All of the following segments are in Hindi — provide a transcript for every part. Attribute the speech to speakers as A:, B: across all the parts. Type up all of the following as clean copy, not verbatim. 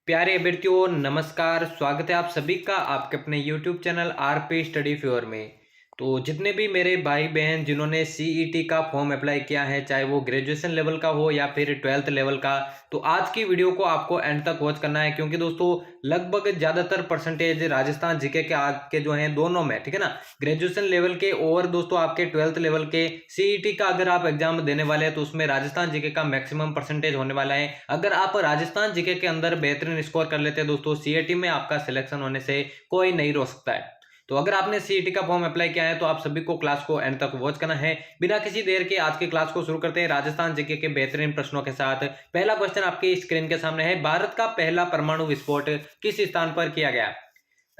A: प्यारे अभ्यर्थियों नमस्कार। स्वागत है आप सभी का आपके अपने YouTube चैनल आरपी स्टडी फ्योर में। तो जितने भी मेरे भाई बहन जिन्होंने सीईटी का फॉर्म अप्लाई किया है, चाहे वो ग्रेजुएशन लेवल का हो या फिर 12th लेवल का, तो आज की वीडियो को आपको एंड तक वॉच करना है, क्योंकि दोस्तों लगभग ज़्यादातर परसेंटेज राजस्थान जीके के आज के जो हैं दोनों में, ठीक है ना, ग्रेजुएशन लेवल के और दोस्तों आपके 12th लेवल के सीईटी का अगर आप एग्जाम देने वाले हैं तो उसमें राजस्थान जीके का मैक्सिमम परसेंटेज होने वाला है। अगर आप राजस्थान जीके के अंदर बेहतरीन स्कोर कर लेते हैं दोस्तों, सीईटी में आपका सिलेक्शन होने से कोई नहीं रोक सकता है। तो अगर आपने सीईटी का फॉर्म अप्लाई किया है तो आप सभी को क्लास को एंड तक वॉच करना है। बिना किसी देर के आज की क्लास को शुरू करते हैं राजस्थान जीके के बेहतरीन प्रश्नों के साथ। पहला क्वेश्चन आपकी स्क्रीन के सामने है, भारत का पहला परमाणु विस्फोट किस स्थान पर किया गया?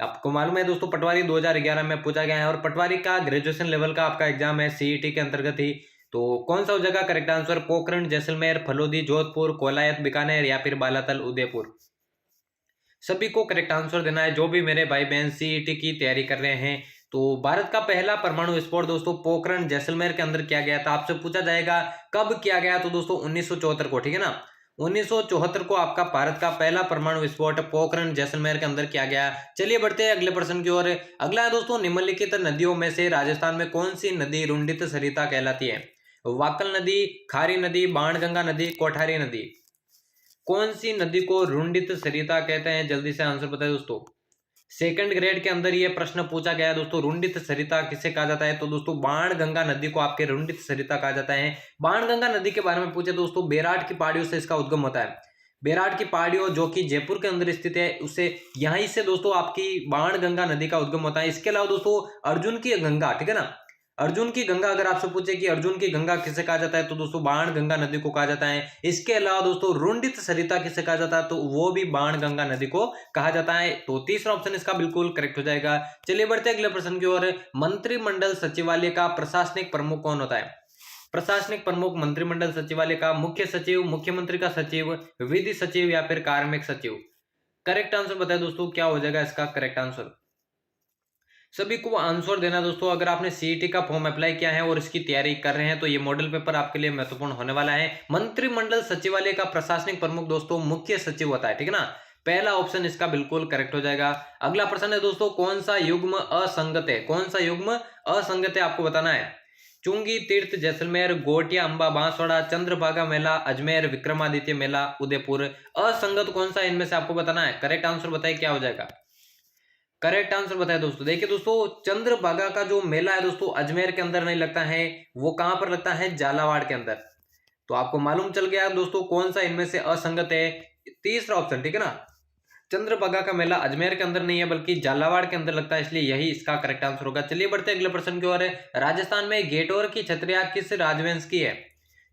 A: आपको मालूम है दोस्तों, पटवारी 2011 में पूछा गया है और पटवारी का ग्रेजुएशन लेवल का आपका एग्जाम है सीईटी के अंतर्गत ही। तो कौन सा हो जाएगा करेक्ट आंसर? पोखरण, जैसलमेर, फलोदी, जोधपुर, कोलायत, बीकानेर या फिर बालातल, उदयपुर। सभी को करेक्ट आंसर देना है जो भी मेरे भाई बहन सीईटी की तैयारी कर रहे हैं। तो भारत का पहला परमाणु विस्फोट दोस्तों पोखरण जैसलमेर के अंदर किया गया था। आपसे पूछा जाएगा कब किया गया, तो दोस्तों 1974 को, ठीक है ना, 1974 को आपका भारत का पहला परमाणु विस्फोट पोखरण जैसलमेर के अंदर किया गया। चलिए बढ़ते हैं अगले प्रश्न की ओर। अगला है दोस्तों, निम्नलिखित नदियों में से राजस्थान में कौन सी नदी रुंडित सरिता कहलाती है? वाकल नदी, खारी नदी, बाणगंगा नदी, कोठारी नदी। कौन सी नदी को रुंडित सरिता कहते हैं? जल्दी से आंसर बताएं दोस्तों। सेकंड ग्रेड के अंदर ये प्रश्न पूछा गया है दोस्तों, रुंडित सरिता किसे कहा जाता है? तो दोस्तों बाणगंगा नदी को आपके रुंडित सरिता कहा जाता है। बाणगंगा नदी के बारे में पूछे दोस्तों, बेराट की पहाड़ियों से इसका उद्गम होता है। बेराट की पहाड़ियों जो कि जयपुर के अंदर स्थित है, उससे यहीं से दोस्तों आपकी बाणगंगा नदी का उद्गम होता है। इसके अलावा दोस्तों अर्जुन की गंगा, ठीक है ना, अर्जुन की गंगा अगर आपसे पूछे कि अर्जुन की गंगा किसे कहा जाता है, तो दोस्तों बाण गंगा नदी को कहा जाता है। इसके अलावा दोस्तों रुंडित सरिता किसे कहा जाता है, तो वो भी बाण गंगा नदी को कहा जाता है। तो तीसरा ऑप्शन इसका बिल्कुल करेक्ट हो जाएगा। चलिए बढ़ते अगले प्रश्न की ओर। मंत्रिमंडल सचिवालय का प्रशासनिक प्रमुख कौन होता है? प्रशासनिक प्रमुख मंत्रिमंडल सचिवालय का मुख्य सचिव, मुख्यमंत्री का सचिव, विधि सचिव या फिर कार्मिक सचिव। करेक्ट आंसर बताए दोस्तों, क्या हो जाएगा इसका करेक्ट आंसर? सभी को आंसर देना दोस्तों। अगर आपने सीईटी का फॉर्म अप्लाई किया है और इसकी तैयारी कर रहे हैं तो ये मॉडल पेपर आपके लिए महत्वपूर्ण होने वाला है। मंत्रिमंडल सचिवालय का प्रशासनिक प्रमुख दोस्तों मुख्य सचिव होता है, ठीक है ना, पहला ऑप्शन इसका बिल्कुल करेक्ट हो जाएगा। अगला प्रश्न है दोस्तों, कौन सा युग्म असंगत है? कौन सा युग्म असंगत है आपको बताना है। चुंगी, तीर्थ, जैसलमेर, गोटिया, अंबा, बांसवाड़ा, चंद्रभागा मेला, अजमेर, विक्रमादित्य मेला, उदयपुर। असंगत कौन सा इनमें से आपको बताना है। करेक्ट आंसर बताइए क्या हो जाएगा। करेक्ट आंसर बताए दोस्तों। देखिए दोस्तों, चंद्रभागा का जो मेला है दोस्तों अजमेर के अंदर नहीं लगता है, वो कहां पर लगता है? झालावाड़ के अंदर। तो आपको मालूम चल गया दोस्तों कौन सा इनमें से असंगत है। तीसरा ऑप्शन, ठीक है ना, चंद्रभागा का मेला अजमेर के अंदर नहीं है बल्कि झालावाड़ के अंदर लगता है, इसलिए यही इसका करेक्ट आंसर होगा। चलिए बढ़ते अगले प्रश्न की ओर। राजस्थान में गेटोर की छतरिया किस राजवंश की है?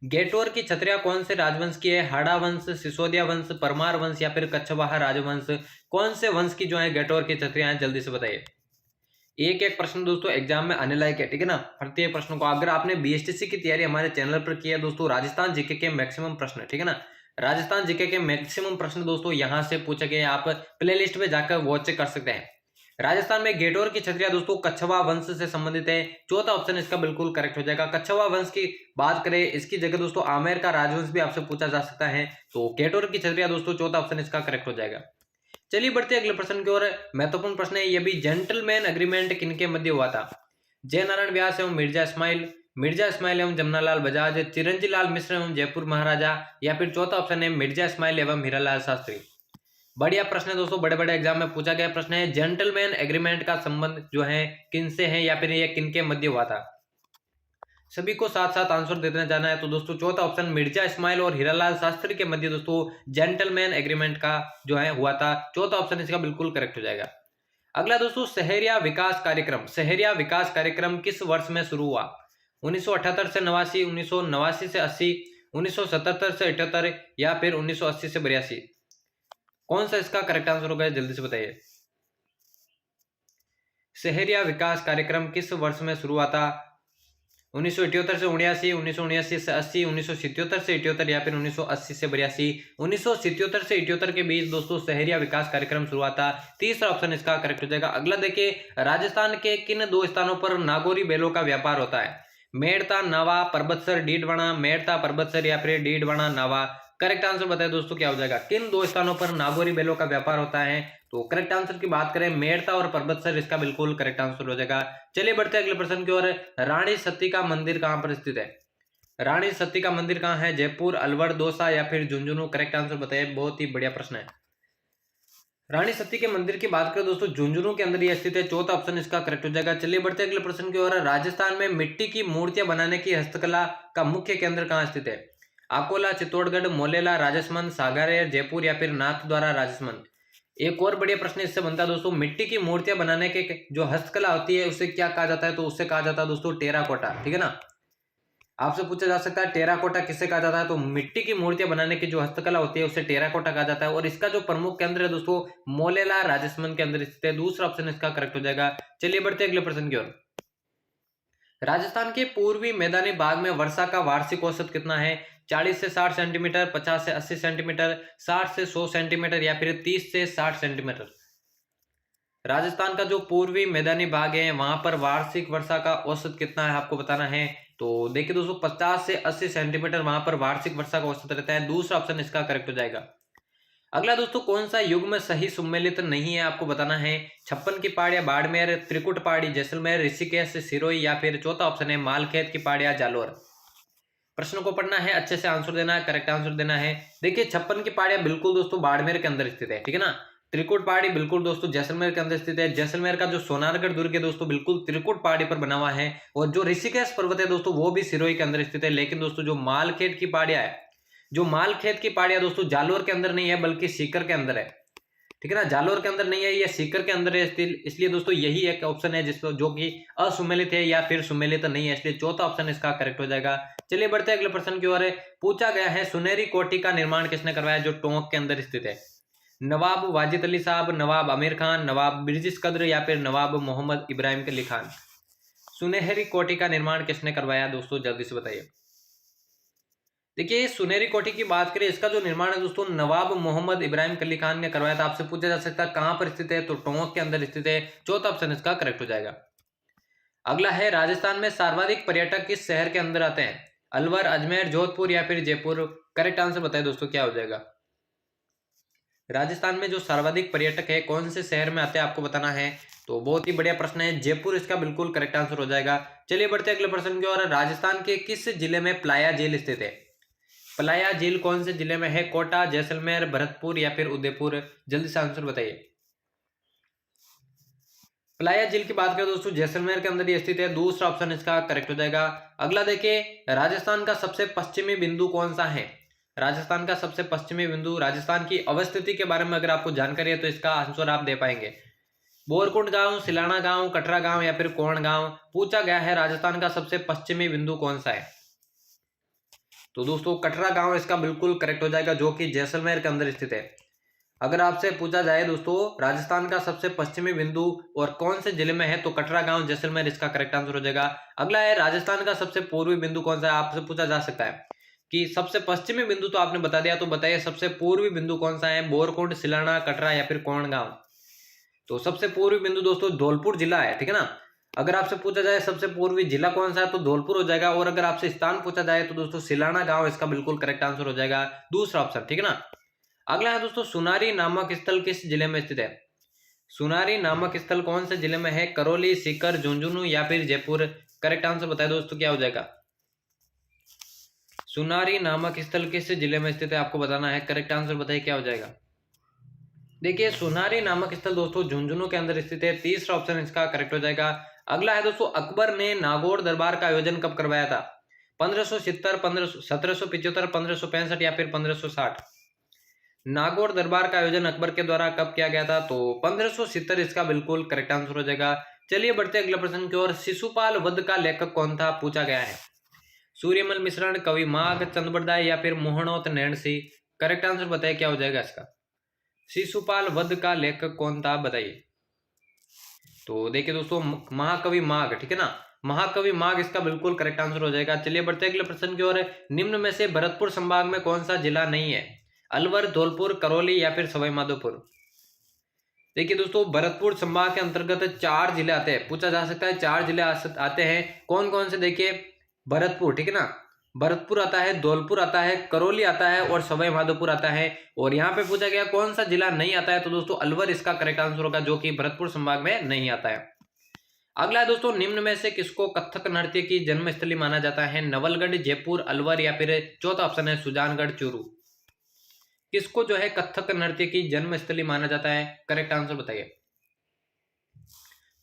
A: गेटोर की छतरिया कौन से राजवंश की है? हाड़ा वंश, सिसोदिया वंश, परमार वंश या फिर कच्छवाहा राजवंश। कौन से वंश की जो है गेटोर की छतरियां हैं, जल्दी से बताइए। एक एक प्रश्न दोस्तों एग्जाम में आने लायक है, ठीक है ना, प्रत्येक प्रश्न को। अगर आपने बीएसटीसी की तैयारी हमारे चैनल पर की है दोस्तों, राजस्थान जीके के मैक्सिमम प्रश्न, ठीक है ना, राजस्थान जीके के मैक्सिमम प्रश्न दोस्तों यहां से पूछे गए, आप प्ले लिस्ट में जाकर वॉच कर सकते हैं। राजस्थान में गेटोर की छतरिया दोस्तों कच्छवा वंश से संबंधित है। चौथा ऑप्शन इसका बिल्कुल करेक्ट हो जाएगा। कच्छवा वंश की बात करें, इसकी जगह दोस्तों आमेर का राजवंश भी आपसे पूछा जा सकता है। तो गेटोर की छतरिया दोस्तों चौथा ऑप्शन इसका करेक्ट हो जाएगा। चलिए बढ़ते अगले प्रश्न की ओर। महत्वपूर्ण प्रश्न है, यह भी जेंटलमैन एग्रीमेंट किनके मध्य हुआ था? जयनारायण व्यास एवं मिर्जा इस्माइल, मिर्जा इस्माइल एवं जमनालाल बजाज, चिरंजी लाल मिश्र एवं जयपुर महाराजा या फिर चौथा ऑप्शन है मिर्जा इस्माइल एवं हीरालाल शास्त्री। बढ़िया प्रश्न है दोस्तों, बड़े बड़े एग्जाम में पूछा गया प्रश्न है। जेंटलमैन एग्रीमेंट का संबंध जो है किनसे है या फिर ये किनके मध्य हुआ था? सभी को साथ साथ आंसर देते जाना है। तो दोस्तों चौथा ऑप्शन मिर्जा इस्माइल और हीरालाल शास्त्री के मध्य दोस्तों जेंटलमैन एग्रीमेंट का जो है हुआ था। चौथा ऑप्शन इसका बिल्कुल करेक्ट हो जाएगा। अगला दोस्तों, शहरिया विकास कार्यक्रम, शहरिया विकास कार्यक्रम किस वर्ष में शुरू हुआ? 1978 से 89, 1989 से 80, 1977 से 78 या फिर 1980 से 82। कौन सा इसका करेक्ट आंसर होगा, जल्दी से बताइए। शहरिया विकास कार्यक्रम किस वर्ष में शुरू हुआ था? 1978 से 79, 1979 से 80, 1977 से 78 या फिर 1980 से 82। 1977 से 78 के बीच दोस्तों शहरिया विकास कार्यक्रम शुरू हुआ था। तीसरा ऑप्शन इसका करेक्ट हो जाएगा। अगला देखिए, राजस्थान के किन दो स्थानों पर नागौरी बैलों का व्यापार होता है? मेड़ता नावा, परबतसर, डीडवाना, मेड़ता परबतसर या फिर डीडवाना नावा। करेक्ट आंसर बताए दोस्तों क्या हो जाएगा। किन दो स्थानों पर नागौरी बैलों का व्यापार होता है? तो करेक्ट आंसर की बात करें मेड़ता और परबतसर, इसका बिल्कुल करेक्ट आंसर हो जाएगा। चलिए बढ़ते हैं अगले प्रश्न की ओर। रानी सती का मंदिर कहां पर स्थित है? रानी सती का मंदिर कहां है? जयपुर, अलवर, दौसा या फिर झुंझुनू? करेक्ट आंसर बताइए। बहुत ही बढ़िया प्रश्न है। रानी सती के मंदिर की बात करें दोस्तों झुंझुनू के अंदर यह स्थित है। चौथा ऑप्शन इसका करेक्ट हो जाएगा। चलिए बढ़ते हैं अगले प्रश्न की ओर। राजस्थान में मिट्टी की मूर्तियां बनाने की हस्तकला का मुख्य केंद्र कहां स्थित है? अकोला, चित्तौड़गढ़, मोलेला, राजसमंद, सागारेर, जयपुर या फिर नाथद्वारा, राजसमंद? एक और बढ़िया प्रश्न इससे बनता है दोस्तों, मिट्टी की मूर्तियां बनाने के जो हस्तकला होती है उसे क्या कहा जाता है? तो उससे कहा जाता है दोस्तों टेराकोटा, ठीक है ना। आपसे पूछा जा सकता है टेराकोटा किसे कहा जाता है? तो मिट्टी की मूर्तियां बनाने की जो हस्तकला होती है उसे टेराकोटा कहा जाता है। और इसका जो प्रमुख केंद्र है दोस्तों मोलेला, राजसमंद के अंदर स्थित है। दूसरा ऑप्शन इसका करेक्ट हो जाएगा। चलिए बढ़ते हैं अगले प्रश्न की ओर। राजस्थान के पूर्वी मैदानी भाग में वर्षा का वार्षिक औसत कितना है? 40 से 60 सेंटीमीटर, 50 से 80 सेंटीमीटर, 60 से 100 सेंटीमीटर या फिर 30 से 60 सेंटीमीटर? राजस्थान का जो पूर्वी मैदानी भाग है वहां पर वार्षिक वर्षा का औसत कितना है आपको बताना है। तो देखिए दोस्तों 50 से 80 सेंटीमीटर वहां पर वार्षिक वर्षा का औसत रहता है। दूसरा ऑप्शन इसका करेक्ट हो जाएगा। अगला दोस्तों कौन सा युग्म सही सुमेलित नहीं है आपको बताना है। छप्पन की पहाड़िया, बाड़मेर, त्रिकुट पहाड़ी, जैसलमेर, ऋषिकेश, सिरोही या फिर चौथा ऑप्शन है मालखेत की पहाड़िया, जालोर? प्रश्न को पढ़ना है, अच्छे से आंसर देना है, करेक्ट आंसर देना है। देखिए छप्पन की पहाड़ियां बिल्कुल दोस्तों बाड़मेर के अंदर स्थित है, ठीक है ना। त्रिकुट पहाड़ी बिल्कुल दोस्तों जैसलमेर के अंदर स्थित है। जैसलमेर का जो सोनारगढ़ दुर्ग है दोस्तों बिल्कुल त्रिकुट पहाड़ी पर बना हुआ है। और जो ऋषिकेश पर्वत है दोस्तों वो भी सिरोही के अंदर स्थित है। लेकिन दोस्तों जो मालखेत की पहाड़ियां है, जो मालखेत की पहाड़ियां दोस्तों जालोर के अंदर नहीं है बल्कि सीकर के अंदर है, ठीक है ना। जालोर के अंदर नहीं है, ये सीकर के अंदर है। इसलिए दोस्तों यही एक ऑप्शन है जिसको जो कि असुमेलित है या फिर सुमेलित नहीं है, इसलिए चौथा ऑप्शन इसका करेक्ट हो जाएगा। चलिए बढ़ते हैं अगले प्रश्न की ओर। पूछा गया है सुनहरी कोठी का निर्माण किसने करवाया जो टोंक के अंदर स्थित है? नवाब वाजिद अली साहब, नवाब आमिर खान, नवाब बिरजिस कद्र या फिर नवाब मोहम्मद इब्राहिम अली खान? सुनहरी कोठी का निर्माण किसने करवाया दोस्तों जल्दी से बताइए। देखिए सुनहरी कोठी की बात करें इसका जो निर्माण है दोस्तों नवाब मोहम्मद इब्राहिम कली खान ने करवाया था। आपसे पूछा जा सकता है कहां पर स्थित है? तो टोंक के अंदर स्थित है। चौथा ऑप्शन इसका करेक्ट हो जाएगा। अगला है राजस्थान में सर्वाधिक पर्यटक किस शहर के अंदर आते हैं? अलवर, अजमेर, जोधपुर या फिर जयपुर? करेक्ट आंसर बताए दोस्तों क्या हो जाएगा। राजस्थान में जो सर्वाधिक पर्यटक है कौन से शहर में आते हैं आपको बताना है। तो बहुत ही बढ़िया प्रश्न है, जयपुर इसका बिल्कुल करेक्ट आंसर हो जाएगा। चलिए बढ़ते हैं अगले प्रश्न की ओर। राजस्थान के किस जिले में प्लाया झील स्थित है? प्लाया झील कौन से जिले में है? कोटा, जैसलमेर, भरतपुर या फिर उदयपुर? जल्दी से आंसर बताइए। प्लाया झील की बात करें दोस्तों जैसलमेर के अंदर ये स्थित है। दूसरा ऑप्शन इसका करेक्ट हो जाएगा। अगला देखिए राजस्थान का सबसे पश्चिमी बिंदु कौन सा है? राजस्थान का सबसे पश्चिमी बिंदु, राजस्थान की अवस्थिति के बारे में अगर आपको जानकारी है तो इसका आंसर आप दे पाएंगे। बोरकुंड गांव, सिलाना गांव, कटरा गांव या फिर कोण गांव? पूछा गया है राजस्थान का सबसे पश्चिमी बिंदु कौन सा है। तो दोस्तों कटरा गांव इसका बिल्कुल करेक्ट हो जाएगा जो कि जैसलमेर के अंदर स्थित है। अगर आपसे पूछा जाए दोस्तों राजस्थान का सबसे पश्चिमी बिंदु और कौन से जिले में है तो कटरा गांव, जैसलमेर इसका करेक्ट आंसर हो जाएगा। अगला है राजस्थान का सबसे पूर्वी बिंदु कौन सा है? आपसे पूछा जा सकता है कि सबसे पश्चिमी बिंदु तो आपने बता दिया, तो बताइए सबसे पूर्वी बिंदु कौन सा है? बोरकुंड, सिलाना, कटरा या फिर कोण गांव? तो सबसे पूर्वी बिंदु दोस्तों धौलपुर जिला है, ठीक है ना। अगर आपसे पूछा जाए सबसे पूर्वी जिला कौन सा है तो धौलपुर हो जाएगा। और अगर आपसे स्थान पूछा जाए तो दोस्तों सिलाना गांव इसका बिल्कुल करेक्ट आंसर हो जाएगा। दूसरा ऑप्शन, ठीक है ना। अगला है दोस्तों सुनारी नामक स्थल किस जिले में स्थित है? सुनारी नामक स्थल कौन से जिले में है? करौली, सीकर, झुंझुनू या फिर जयपुर? करेक्ट आंसर बताए दोस्तों क्या हो जाएगा। सुनारी नामक स्थल किस जिले में स्थित है आपको बताना है। करेक्ट आंसर बताइए क्या हो जाएगा। देखिए सुनारी नामक स्थल दोस्तों झुंझुनू के अंदर स्थित है। तीसरा ऑप्शन इसका करेक्ट हो जाएगा। अगला है दोस्तों अकबर ने नागौर दरबार का आयोजन कब करवाया था? 1570, 1775, 1565 या फिर 1560? नागौर दरबार का आयोजन अकबर के द्वारा कब किया गया था? तो 1570 इसका बिल्कुल करेक्ट आंसर हो जाएगा। चलिए बढ़ते अगले प्रश्न की ओर। शिशुपाल वध का लेखक कौन था पूछा गया है? सूर्यमल मिश्रण, कवि माघ, चंद्रबरदाय या फिर मोहनोत नैणसी? करेक्ट आंसर बताइए क्या हो जाएगा इसका। शिशुपाल वध का लेखक कौन था बताइए। तो देखिए दोस्तों महाकवि माघ, ठीक है ना। महाकवि माघ इसका बिल्कुल करेक्ट आंसर हो जाएगा। चलिए बढ़ते अगले प्रश्न की ओर। निम्न में से भरतपुर संभाग में कौन सा जिला नहीं है? अलवर, धौलपुर, करौली या फिर सवाई माधोपुर? देखिए दोस्तों भरतपुर संभाग के अंतर्गत 4 जिले आते हैं। पूछा जा सकता है 4 जिले आते हैं कौन कौन से? देखिए भरतपुर, ठीक है ना, भरतपुर आता है, धौलपुर आता है, करौली आता है और सवाई माधोपुर आता है। और यहाँ पे पूछा गया कौन सा जिला नहीं आता है, तो दोस्तों अलवर इसका करेक्ट आंसर होगा, जो कि भरतपुर संभाग में नहीं आता है। अगला है दोस्तों, निम्न में से किसको कथक नृत्य की जन्मस्थली माना जाता है? नवलगढ़, जयपुर, अलवर या फिर चौथा ऑप्शन है सुजानगढ़, चूरू। किसको जो है कथक नृत्य की जन्मस्थली माना जाता है? करेक्ट आंसर बताइए।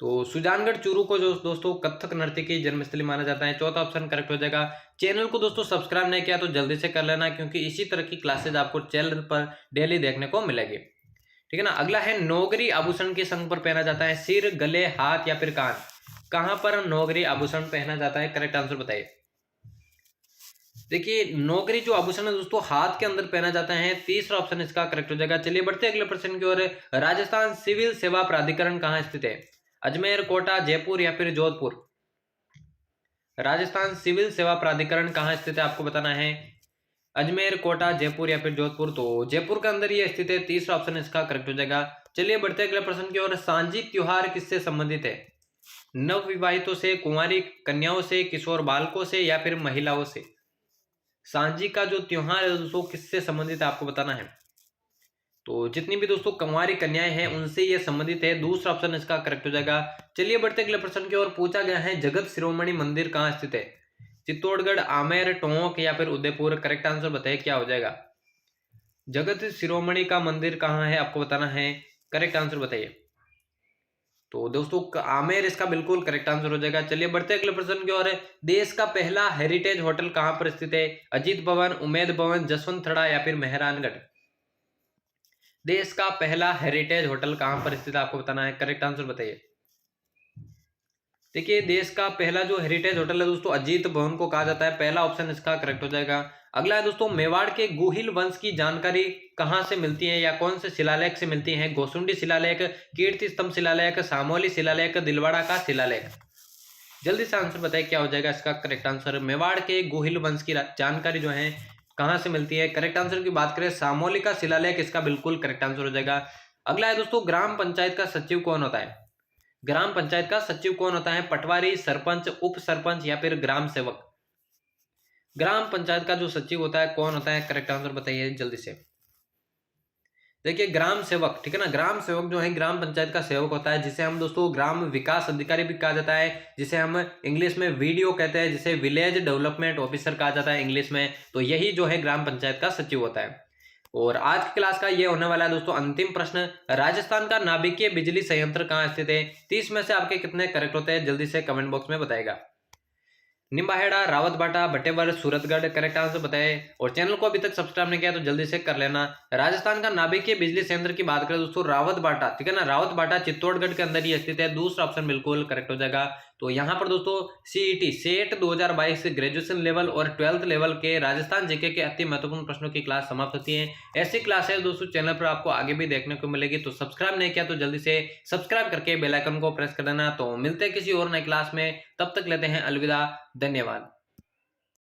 A: तो सुजानगढ़, चूरू को जो दोस्तों कथक नृत्य की जन्मस्थली माना जाता है। चौथा ऑप्शन करेक्ट हो जाएगा। चैनल को दोस्तों सब्सक्राइब नहीं किया तो जल्दी से कर लेना, क्योंकि इसी तरह की क्लासेज आपको चैनल पर डेली देखने को मिलेगी, ठीक है ना। अगला है, नौगरी आभूषण किस अंग पर पहना जाता है? सिर, गले, हाथ या फिर कान। कहां पर नौगरी आभूषण पहना जाता है? करेक्ट आंसर बताइए। देखिए, नौगरी जो आभूषण है दोस्तों हाथ के अंदर पहना जाता है। तीसरा ऑप्शन इसका करेक्ट हो जाएगा। चलिए बढ़ते अगले प्रश्न की ओर। राजस्थान सिविल सेवा प्राधिकरण कहां स्थित है? अजमेर, कोटा, जयपुर या फिर जोधपुर। राजस्थान सिविल सेवा प्राधिकरण कहां स्थित है आपको बताना है। अजमेर, कोटा, जयपुर या फिर जोधपुर। तो जयपुर के अंदर ये स्थित है। तीसरा ऑप्शन इसका करेक्ट हो जाएगा। चलिए बढ़ते अगले प्रश्न की ओर। सांझी त्योहार किससे संबंधित है? नव विवाहितों से, कुंवारी कन्याओं से, किशोर बालकों से या फिर महिलाओं से। सांझी का जो त्योहार है दोस्तों किससे संबंधित है आपको बताना है। तो जितनी भी दोस्तों कुंवारी कन्याएं हैं उनसे ये संबंधित है। दूसरा ऑप्शन इसका करेक्ट हो जाएगा। चलिए बढ़ते अगले प्रश्न की ओर। पूछा गया है जगत शिरोमणि मंदिर कहाँ स्थित है? चित्तौड़गढ़, आमेर, टोंक या फिर उदयपुर। करेक्ट आंसर बताइए क्या हो जाएगा। जगत शिरोमणि का मंदिर कहाँ है आपको बताना है। करेक्ट आंसर बताइए। तो दोस्तों आमेर इसका बिल्कुल करेक्ट आंसर हो जाएगा। चलिए बढ़ते अगले प्रश्न की ओर। देश का पहला हेरिटेज होटल कहाँ पर स्थित है? अजीत भवन, उमेद भवन, जसवंतथड़ा या फिर मेहरानगढ़। देश का पहला हेरिटेज होटल कहां पर स्थित है आपको बताना है। करेक्ट आंसर बताइए। देखिए, देश का पहला जो हेरिटेज होटल है दोस्तों अजीत भवन को कहा जाता है। पहला ऑप्शन इसका करेक्ट हो जाएगा। अगला है दोस्तों, मेवाड़ के गुहिल वंश की जानकारी कहां से मिलती है या कौन से शिलालेख से मिलती है? गोसुंडी शिलालेख, कीर्ति स्तंभ शिलालेख, सामोली शिलालेख, दिलवाड़ा का शिलालेख। जल्दी से आंसर बताइए क्या हो जाएगा इसका करेक्ट आंसर। मेवाड़ के गुहिल वंश की जानकारी जो है कहां से मिलती है? करेक्ट आंसर की बात करें सामोली का शिलालेख इसका बिल्कुल करेक्ट आंसर हो जाएगा। अगला है दोस्तों, ग्राम पंचायत का सचिव कौन होता है? ग्राम पंचायत का सचिव कौन होता है? पटवारी, सरपंच, उप सरपंच या फिर ग्राम सेवक। ग्राम पंचायत का जो सचिव होता है कौन होता है? करेक्ट आंसर बताइए जल्दी से। देखिए, ग्राम सेवक, ठीक है ना। ग्राम सेवक जो है ग्राम पंचायत का सेवक होता है, जिसे हम दोस्तों ग्राम विकास अधिकारी भी कहा जाता है, जिसे हम इंग्लिश में वीडीओ कहते हैं, जिसे विलेज डेवलपमेंट ऑफिसर कहा जाता है इंग्लिश में। तो यही जो है ग्राम पंचायत का सचिव होता है। और आज की क्लास का ये होने वाला है दोस्तों अंतिम प्रश्न। राजस्थान का नाभिकीय बिजली संयंत्र कहाँ स्थित है? 30 में से आपके कितने करेक्ट होते हैं जल्दी से कमेंट बॉक्स में बताएगा। निम्बाहेड़ा, रावतबाटा, भटेवर, सूरतगढ़। करेक्ट आंसर बताए। और चैनल को अभी तक सब्सक्राइब नहीं किया तो जल्दी से कर लेना। राजस्थान का नाभिकीय बिजली संयंत्र की बात करें दोस्तों रावतबाटा, ठीक है ना। रावतबाटा चित्तौड़गढ़ के अंदर ही स्थित है। दूसरा ऑप्शन बिल्कुल करेक्ट हो जाएगा। तो यहाँ पर दोस्तों सीईटी सेट 2022 ग्रेजुएशन लेवल और 12th लेवल के राजस्थान जीके के अति महत्वपूर्ण प्रश्नों की क्लास समाप्त होती है। ऐसी क्लासेस दोस्तों चैनल पर आपको आगे भी देखने को मिलेगी। तो सब्सक्राइब नहीं किया तो जल्दी से सब्सक्राइब करके बेल आइकन को प्रेस कर देना। तो मिलते हैं किसी और नई क्लास में, तब तक लेते हैं अलविदा। धन्यवाद।